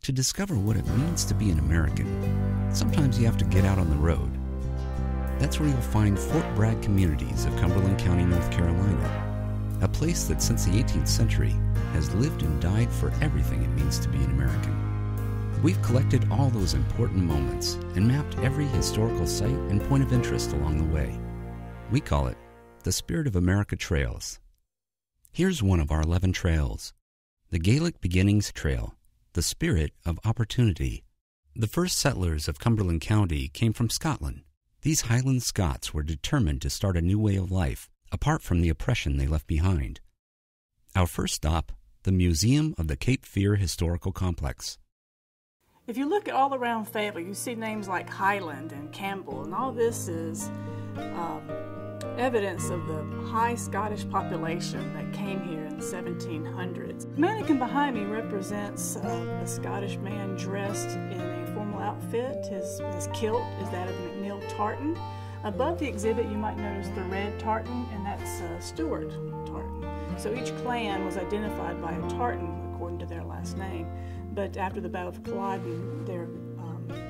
To discover what it means to be an American, sometimes you have to get out on the road. That's where you'll find Fort Bragg Communities of Cumberland County, North Carolina, a place that since the 18th century has lived and died for everything it means to be an American. We've collected all those important moments and mapped every historical site and point of interest along the way. We call it the Spirit of America Trails. Here's one of our 11 trails, the Gaelic Beginnings Trail, the Spirit of Opportunity. The first settlers of Cumberland County came from Scotland. These Highland Scots were determined to start a new way of life, apart from the oppression they left behind. Our first stop, the Museum of the Cape Fear Historical Complex. If you look all around Fayetteville, you see names like Highland and Campbell, and all this is evidence of the high Scottish population that came here in the 1700s. The mannequin behind me represents a Scottish man dressed in a formal outfit. His kilt is that of McNeil tartan. Above the exhibit you might notice the red tartan, and that's Stuart tartan. So each clan was identified by a tartan according to their last name, but after the Battle of Culloden their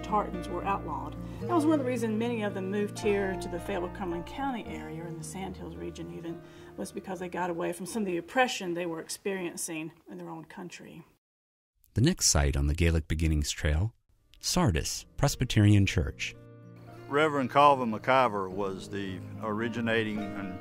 tartans were outlawed. That was one of the reasons many of them moved here to the Fayetteville-Cumberland County area, or in the Sandhills region even, was because they got away from some of the oppression they were experiencing in their own country. The next site on the Gaelic Beginnings Trail, Sardis Presbyterian Church. Reverend Calvin McIver was the originating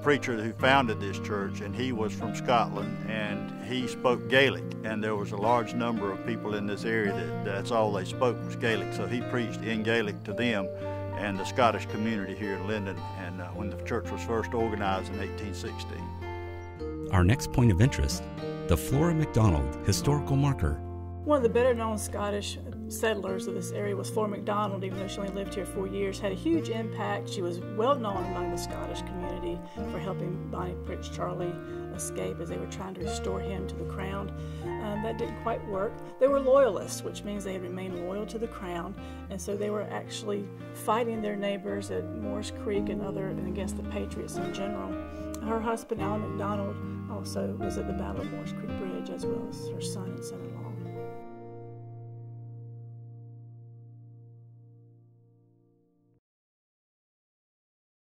preacher who founded this church, and he was from Scotland, and he spoke Gaelic, and there was a large number of people in this area that's all they spoke was Gaelic, so he preached in Gaelic to them and the Scottish community here in Linden, and when the church was first organized in 1860. Our next point of interest, the Flora MacDonald Historical Marker. One of the better-known Scottish settlers of this area was Flora MacDonald. Even though she only lived here 4 years, had a huge impact. She was well-known among the Scottish community for helping Bonnie Prince Charlie escape as they were trying to restore him to the crown. That didn't quite work. They were loyalists, which means they had remained loyal to the crown, and so they were actually fighting their neighbors at Morris Creek and against the Patriots in general. Her husband, Alan MacDonald, also was at the Battle of Morris Creek Bridge, as well as her son and son-in-law.